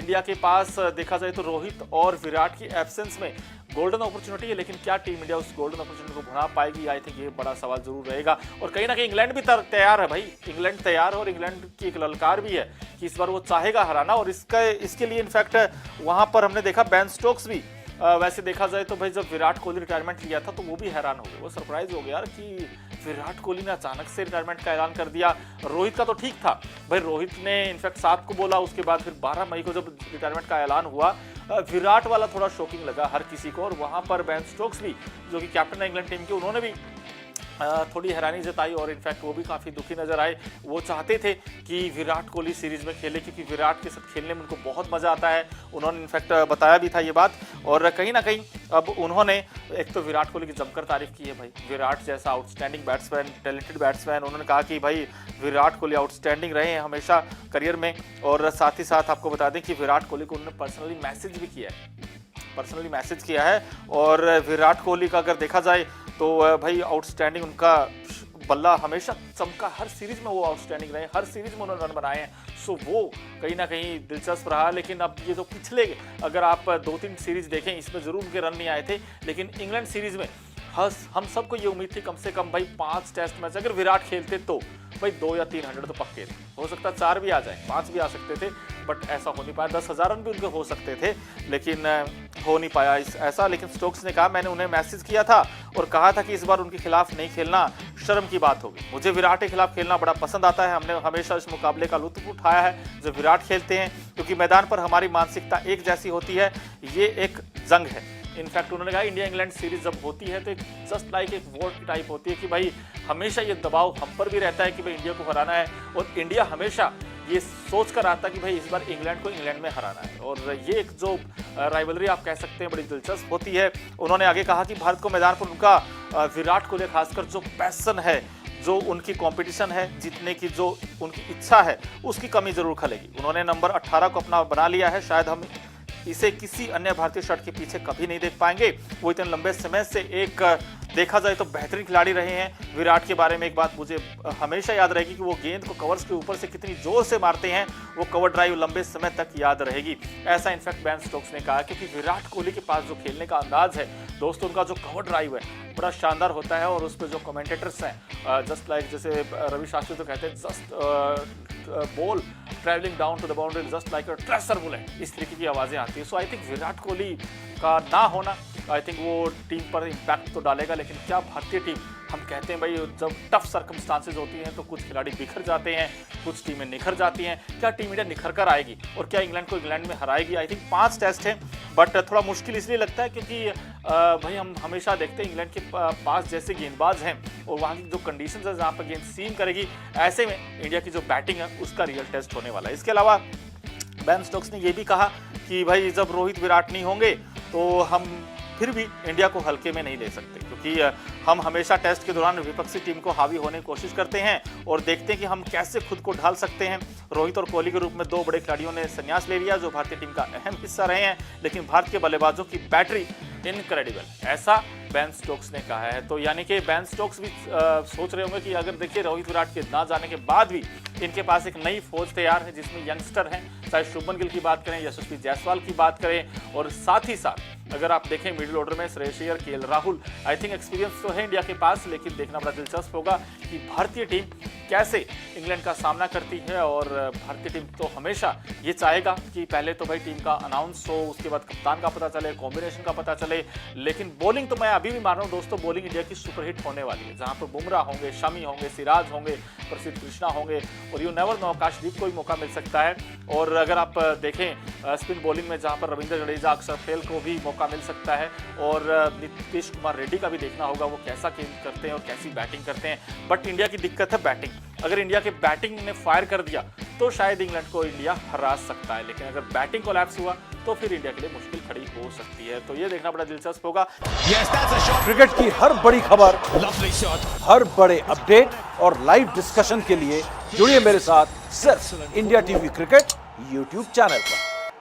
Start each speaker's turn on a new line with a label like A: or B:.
A: India के पास देखा जाए तो रोहित और विराट की एब्सेंस में गोल्डन अपॉर्चुनिटी है, लेकिन क्या टीम इंडिया उस गोल्डन अपॉर्चुनिटी को बढ़ा पाएगी? आई थिंक ये बड़ा सवाल जरूर रहेगा। और कहीं ना कहीं इंग्लैंड भी तैयार है भाई, इंग्लैंड तैयार है और इंग्लैंड की एक ललकार भी है कि इस बार वो चाहेगा हराना। और इसके लिए इनफैक्ट वहां पर हमने देखा बेन स्टोक्स भी वैसे देखा जाए तो भाई जब विराट कोहली रिटायरमेंट लिया था तो वो भी हैरान हो गए, वो सरप्राइज हो गया यार कि विराट कोहली ने अचानक से रिटायरमेंट का ऐलान कर दिया। रोहित का तो ठीक था भाई, रोहित ने इनफैक्ट 7 को बोला, उसके बाद फिर 12 मई को जब रिटायरमेंट का ऐलान हुआ, विराट वाला थोड़ा शॉकिंग लगा हर किसी को। और वहां पर बेन स्टोक्स भी जो कि कैप्टन है इंग्लैंड टीम के, उन्होंने भी थोड़ी हैरानी जताई और इनफैक्ट वो भी काफ़ी दुखी नजर आए। वो चाहते थे कि विराट कोहली सीरीज में खेले क्योंकि विराट के साथ खेलने में उनको बहुत मज़ा आता है, उन्होंने इनफैक्ट बताया भी था ये बात। और कहीं ना कहीं अब उन्होंने एक तो विराट कोहली की जमकर तारीफ की है भाई, विराट जैसा आउटस्टैंडिंग बैट्समैन, टैलेंटेड बैट्समैन, उन्होंने कहा कि भाई विराट कोहली आउटस्टैंडिंग रहे हैं हमेशा करियर में। और साथ ही साथ आपको बता दें कि विराट कोहली को उन्होंने पर्सनली मैसेज भी किया है। और विराट कोहली का अगर देखा जाए तो भाई आउटस्टैंडिंग उनका बल्ला हमेशा चमका, हर सीरीज में वो आउटस्टैंडिंग रहे, हर सीरीज में उन्होंने रन बनाए हैं। सो वो कहीं ना कहीं दिलचस्प रहा। लेकिन अब ये जो पिछले अगर आप 2-3 सीरीज देखें, इसमें जरूर उनके रन नहीं आए थे, लेकिन इंग्लैंड सीरीज में हम सबको ये उम्मीद थी कम से कम भाई 5 टेस्ट मैच अगर विराट खेलते तो भाई 2 या 3 100 तो पक्के थे, हो सकता 4 भी आ जाए, 5 भी आ सकते थे, बट ऐसा हो नहीं पाया। 10,000 रन भी उनके हो सकते थे, लेकिन हो नहीं पाया ऐसा। लेकिन स्टोक्स ने कहा, मैंने उन्हें मैसेज किया था और कहा था कि इस बार उनके खिलाफ नहीं खेलना शर्म की बात होगी। मुझे विराट के खिलाफ खेलना बड़ा पसंद आता है, हमने हमेशा इस मुकाबले का लुत्फ उठाया है जब विराट खेलते हैं, क्योंकि मैदान पर हमारी मानसिकता एक जैसी होती है, ये एक जंग है। इनफैक्ट उन्होंने कहा इंडिया इंग्लैंड सीरीज जब होती है तो एक जस्ट लाइक एक वॉर की टाइप होती है कि भाई हमेशा ये दबाव हम पर भी रहता है कि भाई इंडिया को हराना है, और इंडिया हमेशा ये सोच कर आता कि भाई इस बार इंग्लैंड को इंग्लैंड में हराना है। और ये एक जो राइवलरी आप कह सकते हैं बड़ी दिलचस्प होती है। उन्होंने आगे कहा कि भारत को मैदान पर उनका विराट को लेकर खासकर जो पैशन है, जो उनकी कंपटीशन है, जीतने की जो उनकी इच्छा है, उसकी कमी जरूर खलेगी। उन्होंने नंबर 18 को अपना बना लिया है, शायद हम इसे किसी अन्य भारतीय शर्ट के पीछे कभी नहीं देख पाएंगे। वो इतने लंबे समय से एक देखा जाए तो बेहतरीन खिलाड़ी रहे हैं। विराट के बारे में एक बात मुझे हमेशा याद रहेगी कि वो गेंद को कवर्स के ऊपर से कितनी जोर से मारते हैं, वो कवर ड्राइव लंबे समय तक याद रहेगी। ऐसा इनफैक्ट बेन स्टोक्स ने कहा, क्योंकि विराट कोहली के पास जो खेलने का अंदाज है दोस्तों, उनका जो कवर ड्राइव है बड़ा शानदार होता है। और उस पर जो कमेंटेटर्स हैं जस्ट लाइक जैसे रवि शास्त्री तो कहते हैं just ball travelling down to the boundary just like a tracer bullet, इस तरीके की आवाज़ें आती है। So I think Virat Kohli का ना होना आई थिंक वो टीम पर इम्पैक्ट तो डालेगा, लेकिन क्या भारतीय टीम, हम कहते हैं भाई जब टफ सर्कमस्टांसेस होती हैं तो कुछ खिलाड़ी बिखर जाते हैं, कुछ टीमें निखर जाती हैं, क्या टीम इंडिया निखर कर आएगी और क्या इंग्लैंड को इंग्लैंड में हराएगी? आई थिंक 5 टेस्ट हैं, बट थोड़ा मुश्किल इसलिए लगता है क्योंकि भाई हम हमेशा देखते हैं इंग्लैंड के पास जैसे गेंदबाज हैं और वहाँ की जो कंडीशंस है जहाँ पर गेंद सीम करेगी, ऐसे में इंडिया की जो बैटिंग है उसका रियल टेस्ट होने वाला है। इसके अलावा बेन स्टोक्स ने यह भी कहा कि भाई जब रोहित विराट नहीं होंगे तो हम फिर भी इंडिया को हल्के में नहीं ले सकते, क्योंकि हम हमेशा टेस्ट के दौरान विपक्षी टीम को हावी होने की कोशिश करते हैं और देखते हैं कि हम कैसे खुद को ढाल सकते हैं। रोहित और कोहली के रूप में 2 बड़े खिलाड़ियों ने संन्यास ले लिया जो भारतीय टीम का अहम हिस्सा रहे हैं, लेकिन भारत के बल्लेबाजों की बैटरी इनक्रेडिबल, ऐसा बेन स्टोक्स ने कहा है। तो यानी कि बेन स्टोक्स भी सोच रहे होंगे कि अगर देखिए रोहित विराट के ना जाने के बाद भी इनके पास एक नई फौज तैयार है जिसमें यंगस्टर हैं, चाहे शुभमन गिल की बात करें, यशस्वी जायसवाल की बात करें, और साथ ही साथ अगर आप देखें मिडिल ऑर्डर में Shreyas Iyer, KL Rahul, I think experience तो है इंडिया के पास, लेकिन देखना बड़ा दिलचस्प होगा कि भारतीय टीम कैसे इंग्लैंड का सामना करती है। और भारतीय टीम तो हमेशा ये चाहेगा कि पहले तो भाई टीम का अनाउंस हो, उसके बाद कप्तान का पता चले, कॉम्बिनेशन का पता चले, लेकिन बॉलिंग तो मैं अभी भी मान रहा हूँ दोस्तों, बॉलिंग इंडिया की सुपरहिट होने वाली है, जहाँ पर बुमराह होंगे, शमी होंगे, सिराज होंगे, प्रसिद्ध कृष्णा होंगे, और यू नेवर नो आकाशदीप को भी मौका मिल सकता है। और अगर आप देखें स्पिन बॉलिंग में जहाँ पर रविंद्र जडेजा, अक्षर पटेल को भी मौका मिल सकता है, और नीतीश कुमार रेड्डी का भी देखना होगा वो कैसा गेम करते हैं और कैसी बैटिंग करते हैं। बट इंडिया की दिक्कत है बैटिंग, अगर इंडिया के बैटिंग ने फायर कर दिया तो शायद इंग्लैंड को इंडिया हरा सकता है, लेकिन अगर बैटिंग कोलैप्स हुआ तो फिर इंडिया के लिए मुश्किल खड़ी हो सकती है। तो ये देखना बड़ा दिलचस्प होगा।
B: क्रिकेट की हर बड़ी खबर, हर बड़े अपडेट और लाइव डिस्कशन के लिए जुड़िए मेरे साथ सिर्फ India TV cricket YouTube channel पर।